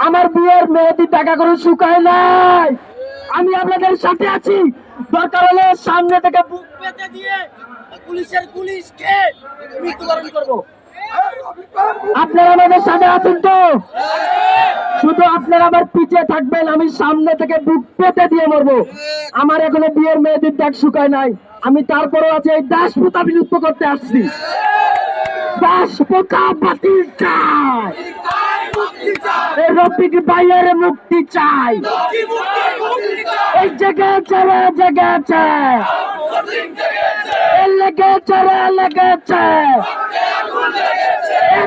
আমার বিয়ের মেহেদি টাকা করে শুকায় নাই। আমি আপনাদের সাথে আছি, দরকার হলে সামনে থেকে বুক পেতে দিয়ে পুলিশের গুলিশ খেয়ে মৃত্যুবরণ করবো। আপনারা আমাদের সাথে আছেন তো? শুধু আপনারা আমার পিছিয়ে থাকবেন, আমি সামনে থেকে বুক পেতে দিয়ে মরবো। আমার এখনো বিয়ের মেয়েদের দাগ শুকায় নাই, আমি তারপরেও আছে এই দাসপ্রথা বিলুপ্ত করতে আসছি। দাসপ্রথা বাতিল চাই, রফিক ভাইয়ের মুক্তি চাই। এই জেগেছে রে জেগেছে, লেগেছে রে লেগেছে,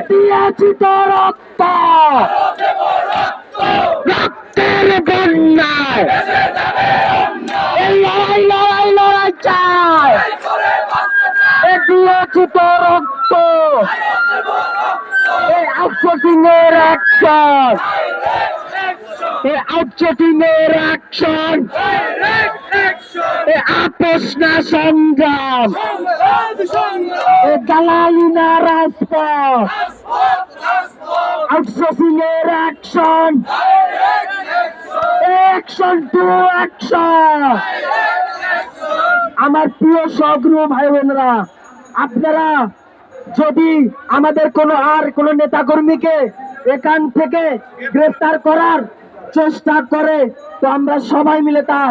দিয়েছি তো রক্ত, রক্তের বন্যায় এই লড়াই লড়াই লড়াই চাই। দিয়েছি তো রক্ত, এই আউটসোর্সিং এর অ্যাকশন, এই আউটসোর্সিং এর অ্যাকশন, এই আপোষ না সংগ্রাম, এই দালালি না রাজপথ, আউটসোর্সিং এর অ্যাকশন, অ্যাকশন টু অ্যাকশন। আমার প্রিয় সহকর্মী ভাই বোনেরা, আপনারা যদি আমাদের কোনো নেতা কর্মীকে এখান থেকে গ্রেফতার করার চেষ্টা করে, তো আমরা সবাই মিলে তা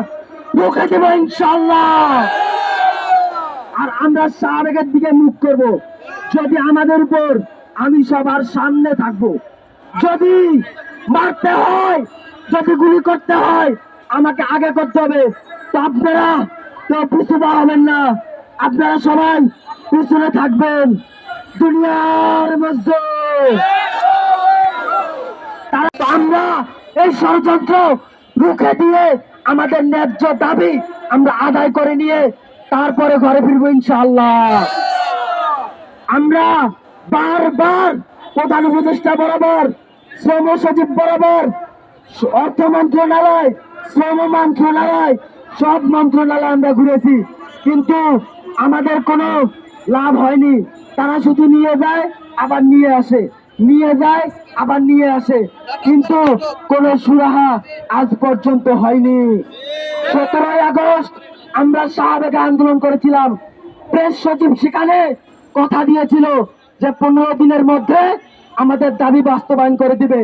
রুখে দেব ইনশাআল্লাহ। আর আমরা শাহবাগের দিকে মুখ করব। যদি আমাদের উপর, আমি সবার সামনে থাকব। যদি মারতে হয়, যদি গুলি করতে হয়, আমাকে আগে করতে হবে। তো আপনারা তো পিছু হবেন না, আপনারা সবাই পিছনে থাকবেন। দুনিয়ার মধ্যে আমরা এই ষড়যন্ত্র রুখে দিয়ে আমাদের ন্যায্য দাবি আমরা আদায় করে নিয়ে তারপরে ঘরে ফিরবো ইনশাআল্লাহ। আমরা বারবার প্রধান উপদেষ্টা বরাবর, শ্রম সচিব বরাবর, অর্থ মন্ত্রণালয়, শ্রম মন্ত্রণালয়, সব মন্ত্রণালয় আমরা ঘুরেছি, কিন্তু আমাদের কোনো লাভ হয়নি। তারা শুধু নিয়ে যায় আবার নিয়ে আসে, নিয়ে যায় আবার নিয়ে আসে, কিন্তু কোনো সুরাহা আজ পর্যন্ত হয়নি। 17 আগস্ট আমরা শাহবাগে আন্দোলন করেছিলাম। প্রেস সচিব সেখানে কথা দিয়েছিল যে 15 দিনের মধ্যে আমাদের দাবি বাস্তবায়ন করে দিবে।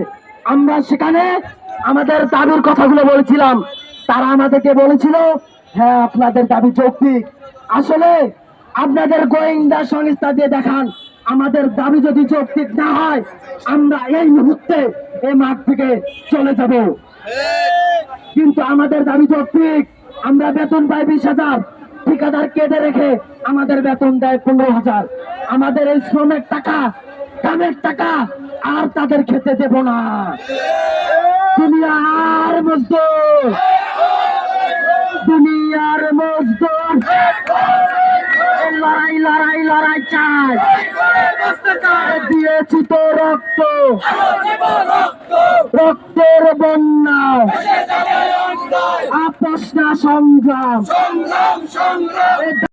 আমরা সেখানে আমাদের দাবির কথাগুলো বলেছিলাম, তারা আমাদেরকে বলেছিল হ্যাঁ আপনাদের দাবি যৌক্তিক। আসলে আপনাদের গোয়েন্দা সংস্থা দিয়ে দেখান আমাদের দাবি যদি যৌক্তিক না হয়, আমরা এই মুহূর্তে এই মাঠ থেকে চলে যাব। কিন্তু আমাদের দাবি যৌক্তিক। আমরা বেতন পাই 20,000, ঠিকাদার কেটে রেখে আমাদের বেতন দেয় 15,000। আমাদের এই শ্রমের টাকা, কামের টাকা আর তাদের খেতে দেব না। দুনিয়ার মজদুর, দুনিয়ার মজদুর লড়াই লড়াই লড়াই চাই। দিয়েছি তো রক্ত, রক্তের বন্যা, আপোষ না সংগ্রাম।